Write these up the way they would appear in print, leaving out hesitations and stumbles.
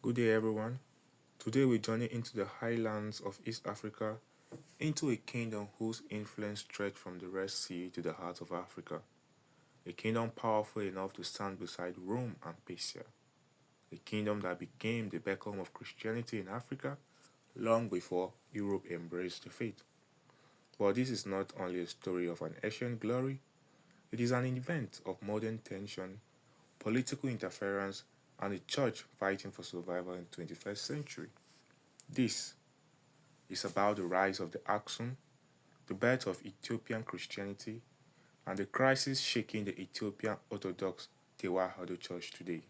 Good day, everyone. Today we journey into the highlands of East Africa, into a kingdom whose influence stretched from the Red Sea to the heart of Africa, a kingdom powerful enough to stand beside Rome and Persia, a kingdom that became the beacon of Christianity in Africa long before Europe embraced the faith. But this is not only a story of an ancient glory, it is an event of modern tension, political interference, and the church fighting for survival in the 21st century. This is about the rise of the Aksum, the birth of Ethiopian Christianity, and the crisis shaking the Ethiopian Orthodox Tewahedo Church today.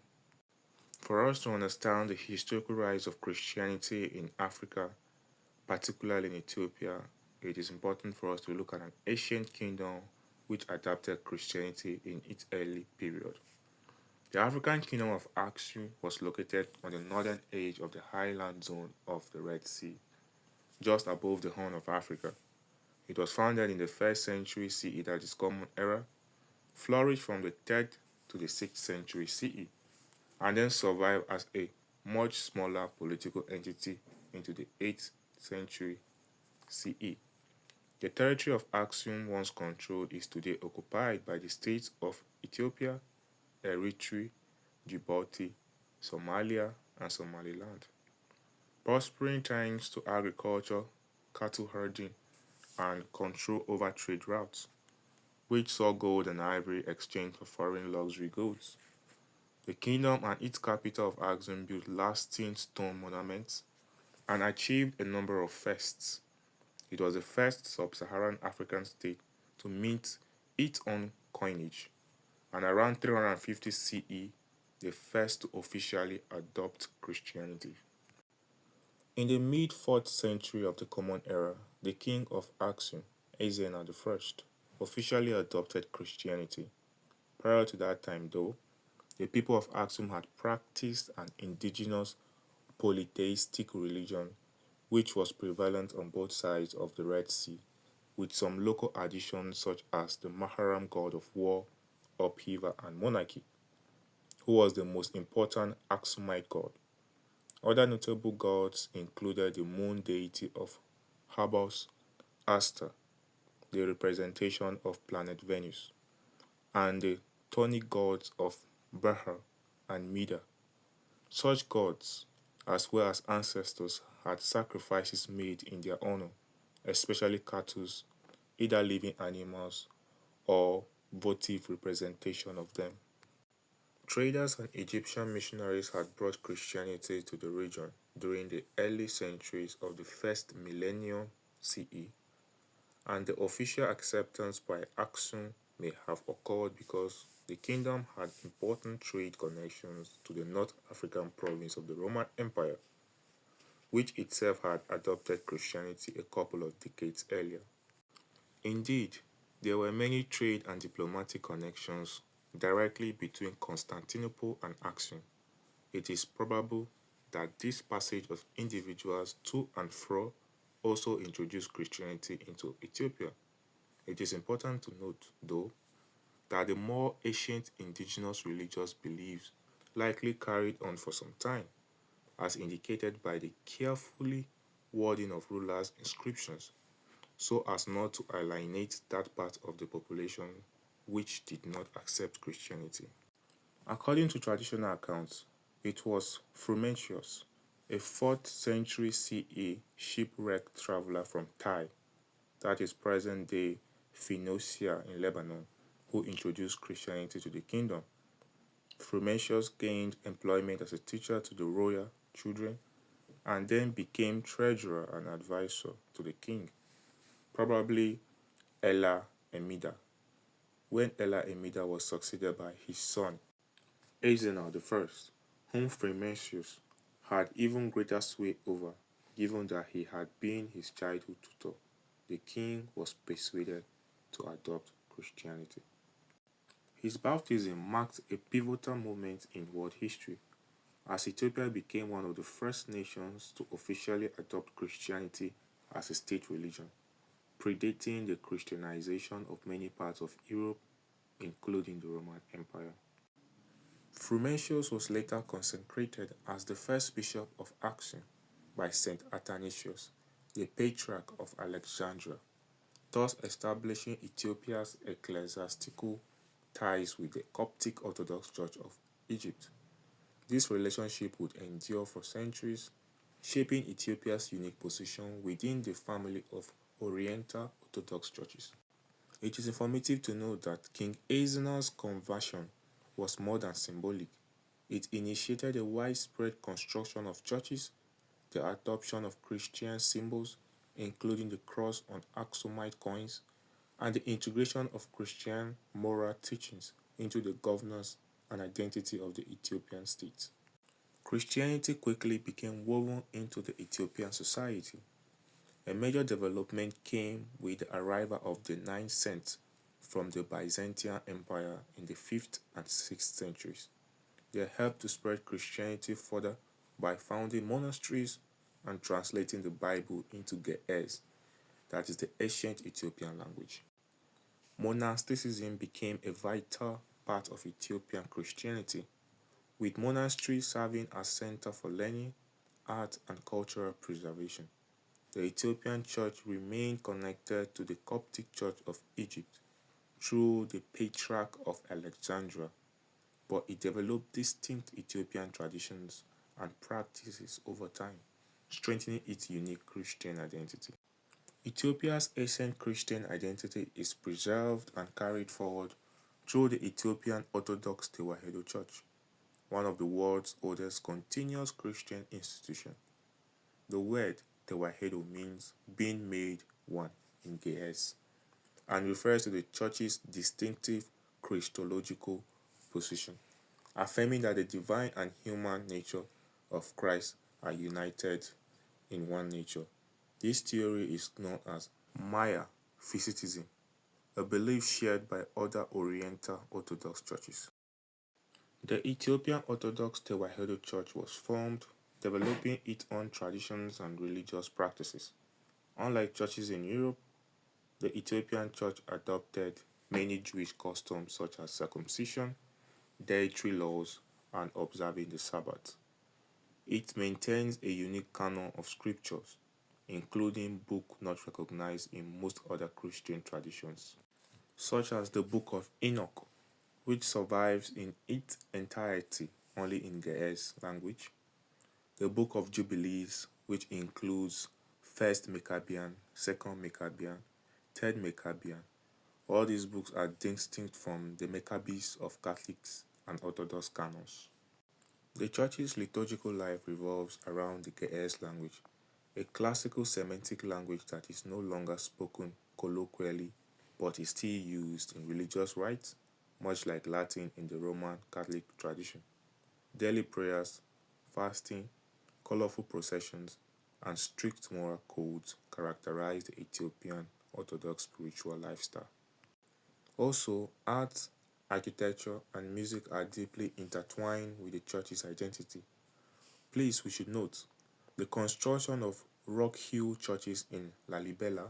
For us to understand the historical rise of Christianity in Africa, particularly in Ethiopia, it is important for us to look at an ancient kingdom which adapted Christianity in its early period. The African kingdom of Aksum was located on the northern edge of the highland zone of the Red Sea, just above the Horn of Africa. It was founded in the 1st century CE, that is Common Era, flourished from the 3rd to the 6th century CE, and then survived as a much smaller political entity into the 8th century CE. The territory of Aksum, once controlled, is today occupied by the states of Ethiopia, Eritrea, Djibouti, Somalia, and Somaliland, prospering thanks to agriculture, cattle herding, and control over trade routes, which saw gold and ivory exchanged for foreign luxury goods. The kingdom and its capital of Axum built lasting stone monuments and achieved a number of firsts. It was the first sub-Saharan African state to mint its own coinage, and around 350 CE, the first to officially adopt Christianity. In the mid-4th century of the Common Era, the king of Aksum, Ezena I, officially adopted Christianity. Prior to that time, though, the people of Aksum had practiced an indigenous polytheistic religion which was prevalent on both sides of the Red Sea, with some local additions such as the Maharam god of war, upheaval, and monarchy, who was the most important Aksumite god. Other notable gods included the moon deity of Habos, Aster, the representation of planet Venus, and the tonic gods of Behar and Mida. Such gods, as well as ancestors, had sacrifices made in their honor, especially cattle, either living animals or votive representation of them. Traders and Egyptian missionaries had brought Christianity to the region during the early centuries of the first millennium CE, and the official acceptance by Aksum may have occurred because the kingdom had important trade connections to the North African province of the Roman Empire, which itself had adopted Christianity a couple of decades earlier. Indeed, there were many trade and diplomatic connections directly between Constantinople and Aksum. It is probable that this passage of individuals to and fro also introduced Christianity into Ethiopia. It is important to note, though, that the more ancient indigenous religious beliefs likely carried on for some time, as indicated by the carefully wording of rulers' inscriptions, so as not to alienate that part of the population which did not accept Christianity. According to traditional accounts, it was Frumentius, a 4th century CE shipwrecked traveler from Tyre, that is present-day Phoenicia in Lebanon, who introduced Christianity to the kingdom. Frumentius gained employment as a teacher to the royal children and then became treasurer and advisor to the king, probably Ella Emida, when Ella Emida was succeeded by his son Ezena I, whom Frumentius had even greater sway over, given that he had been his childhood tutor. The king was persuaded to adopt Christianity. His baptism marked a pivotal moment in world history, as Ethiopia became one of the first nations to officially adopt Christianity as a state religion, predating the Christianization of many parts of Europe, including the Roman Empire. Frumentius was later consecrated as the first bishop of Aksum by Saint Athanasius, the Patriarch of Alexandria, thus establishing Ethiopia's ecclesiastical ties with the Coptic Orthodox Church of Egypt. This relationship would endure for centuries, shaping Ethiopia's unique position within the family of Oriental Orthodox churches. It is informative to note that King Ezena's conversion was more than symbolic. It initiated a widespread construction of churches, the adoption of Christian symbols, including the cross on Aksumite coins, and the integration of Christian moral teachings into the governance and identity of the Ethiopian state. Christianity quickly became woven into the Ethiopian society. A major development came with the arrival of the nine saints from the Byzantine Empire in the 5th and 6th centuries. They helped to spread Christianity further by founding monasteries and translating the Bible into Ge'ez, that is the ancient Ethiopian language. Monasticism became a vital part of Ethiopian Christianity, with monasteries serving as center for learning, art, and cultural preservation. The Ethiopian Church remained connected to the Coptic Church of Egypt through the Patriarch of Alexandria, but it developed distinct Ethiopian traditions and practices over time, strengthening its unique Christian identity. Ethiopia's ancient Christian identity is preserved and carried forward through the Ethiopian Orthodox Tewahedo Church, one of the world's oldest continuous Christian institutions. The word Tewahedo means being made one in Ge'ez and refers to the church's distinctive Christological position, affirming that the divine and human nature of Christ are united in one nature. This theory is known as Maya Physitism, a belief shared by other Oriental Orthodox churches. The Ethiopian Orthodox Tewahedo Church was formed, developing its own traditions and religious practices. Unlike churches in Europe, the Ethiopian Church adopted many Jewish customs such as circumcision, dietary laws, and observing the Sabbath. It maintains a unique canon of scriptures, including books not recognized in most other Christian traditions, such as the Book of Enoch, which survives in its entirety only in Ge'ez language, the Book of Jubilees, which includes 1st Maccabean, 2nd Maccabean, 3rd Maccabean. All these books are distinct from the Maccabees of Catholics and Orthodox canons. The church's liturgical life revolves around the Ge'ez language, a classical Semitic language that is no longer spoken colloquially but is still used in religious rites, much like Latin in the Roman Catholic tradition. Daily prayers, fasting, colorful processions, and strict moral codes characterize the Ethiopian Orthodox spiritual lifestyle. Also, art, architecture, and music are deeply intertwined with the church's identity. Please, we should note the construction of rock-hewn churches in Lalibela,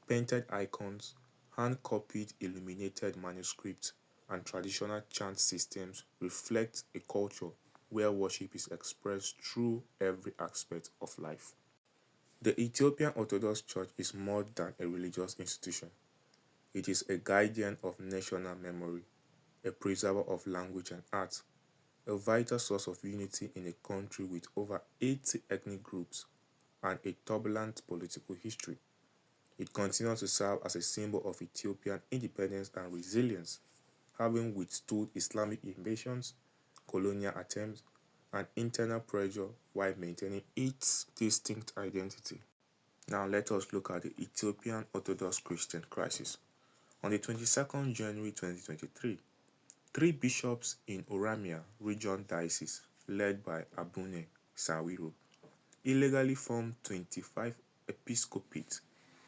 painted icons, hand-copied illuminated manuscripts, and traditional chant systems reflect a culture where worship is expressed through every aspect of life. The Ethiopian Orthodox Church is more than a religious institution. It is a guardian of national memory, a preserver of language and art, a vital source of unity in a country with over 80 ethnic groups and a turbulent political history. It continues to serve as a symbol of Ethiopian independence and resilience, having withstood Islamic invasions, colonial attempts, and internal pressure while maintaining its distinct identity. Now let us look at the Ethiopian Orthodox Christian crisis. On the 22nd January 2023, three bishops in Oromia Region Diocese, led by Abune Sawiro, illegally formed 25 episcopates,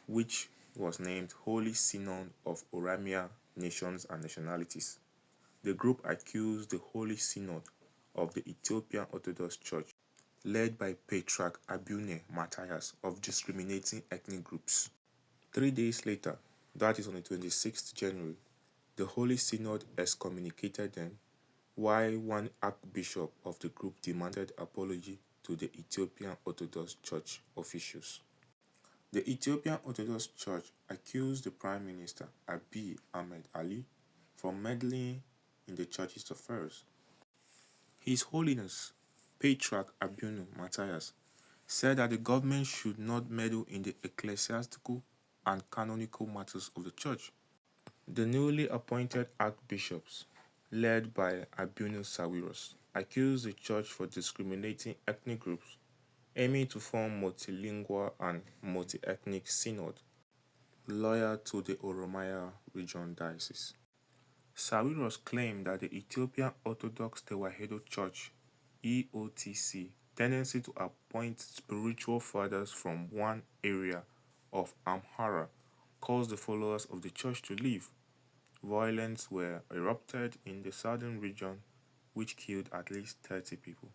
which was named Holy Synod of Oromia Nations and Nationalities. The group accused the Holy Synod of the Ethiopian Orthodox Church, led by Patriarch Abune Matthias, of discriminating ethnic groups. 3 days later, that is on the 26th January, the Holy Synod excommunicated them, why one archbishop of the group demanded apology to the Ethiopian Orthodox Church officials. The Ethiopian Orthodox Church accused the Prime Minister Abiy Ahmed Ali from meddling in the church's affairs. His Holiness Patriarch Abunu Matthias said that the government should not meddle in the ecclesiastical and canonical matters of the church. The newly appointed archbishops, led by Abunu Sawiros, accused the church for discriminating ethnic groups, aiming to form multilingual and multi-ethnic synod loyal to the Oromia region diocese. Sawiros claimed that the Ethiopian Orthodox Tewahedo Church (EOTC) tendency to appoint spiritual fathers from one area of Amhara caused the followers of the church to leave. Violence were erupted in the southern region which killed at least 30 people.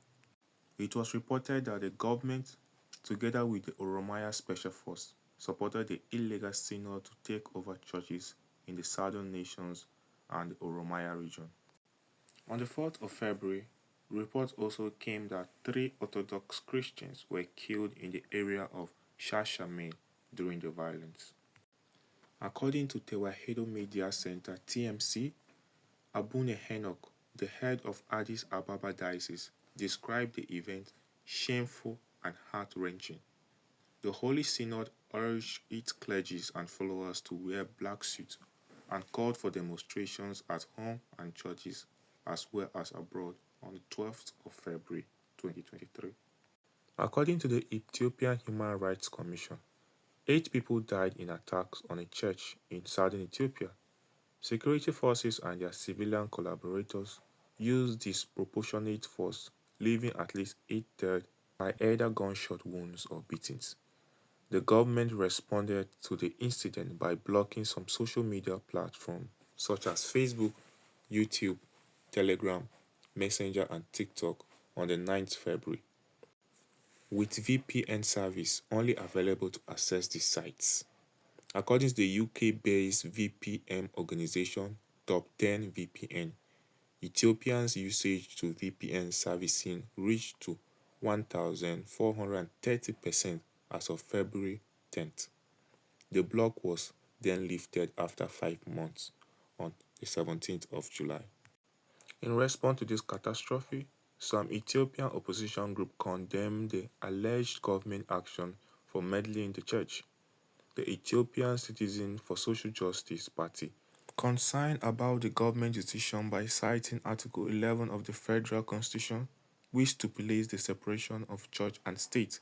It was reported that the government, together with the Oromia Special Force, supported the illegal synod to take over churches in the southern nations and the Oromia region. On the 4th of February, reports also came that 3 Orthodox Christians were killed in the area of Shashamene during the violence. According to Tewahedo Media Center (TMC), Abune Enoch, the head of Addis Ababa Diocese, described the event shameful and heart-wrenching. The Holy Synod urged its clergy and followers to wear black suits and called for demonstrations at home and churches as well as abroad on the 12th of February 2023. According to the Ethiopian Human Rights Commission, 8 people died in attacks on a church in southern Ethiopia. Security forces and their civilian collaborators used disproportionate force, leaving at least 8 dead by either gunshot wounds or beatings. The government responded to the incident by blocking some social media platforms such as Facebook, YouTube, Telegram, Messenger, and TikTok on the 9th February, with VPN service only available to access the sites. According to the UK-based VPN organization Top 10 VPN, Ethiopians' usage to VPN servicing reached to 1,430% as of February 10th. The block was then lifted after 5 months on the 17th of July. In response to this catastrophe, some Ethiopian opposition groups condemned the alleged government action for meddling in the church. The Ethiopian Citizen for Social Justice Party, concerned about the government decision by citing Article 11 of the Federal Constitution, which stipulates the separation of church and state.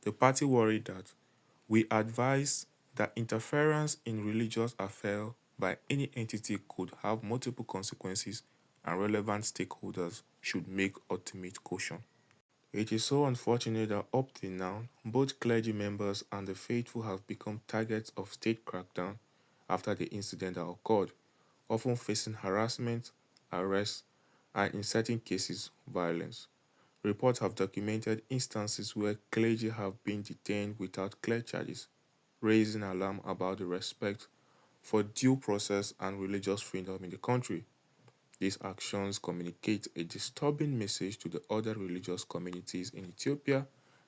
The party worried that we advise that interference in religious affairs by any entity could have multiple consequences and relevant stakeholders should make ultimate caution. It is so unfortunate that up till now, both clergy members and the faithful have become targets of state crackdown after the incident that occurred, often facing harassment, arrest, and in certain cases, violence. Reports have documented instances where clergy have been detained without clear charges, raising alarm about the respect for due process and religious freedom in the country. These actions communicate a disturbing message to the other religious communities in Ethiopia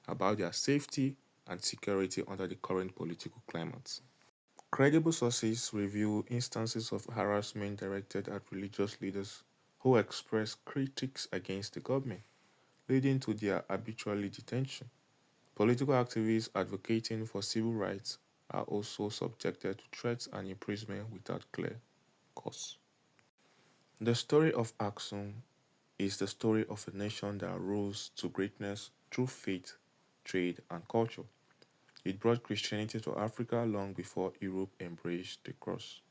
about their safety and security under the current political climate. Credible sources reveal instances of harassment directed at religious leaders who express critiques against the government, leading to their arbitrary detention. Political activists advocating for civil rights are also subjected to threats and imprisonment without clear cause. The story of Aksum is the story of a nation that rose to greatness through faith, trade, and culture. It brought Christianity to Africa long before Europe embraced the cross.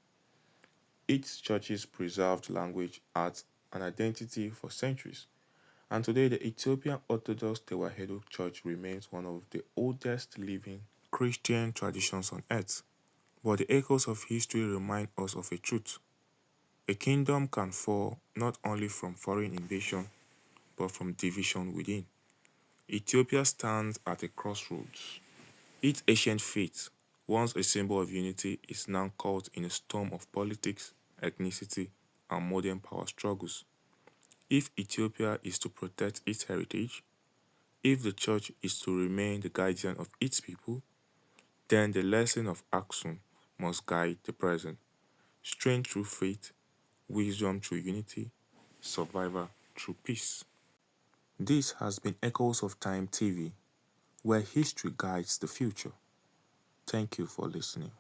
Its churches preserved language, art, and identity for centuries, and today the Ethiopian Orthodox Tewahedo Church remains one of the oldest living Christian traditions on earth. But the echoes of history remind us of a truth. A kingdom can fall not only from foreign invasion, but from division within. Ethiopia stands at a crossroads. Its ancient faith, once a symbol of unity, is now caught in a storm of politics, ethnicity, and modern power struggles. If Ethiopia is to protect its heritage, if the church is to remain the guardian of its people, then the lesson of Aksum must guide the present. Strength through faith, wisdom through unity, survival through peace. This has been Echoes of Time TV, where history guides the future. Thank you for listening.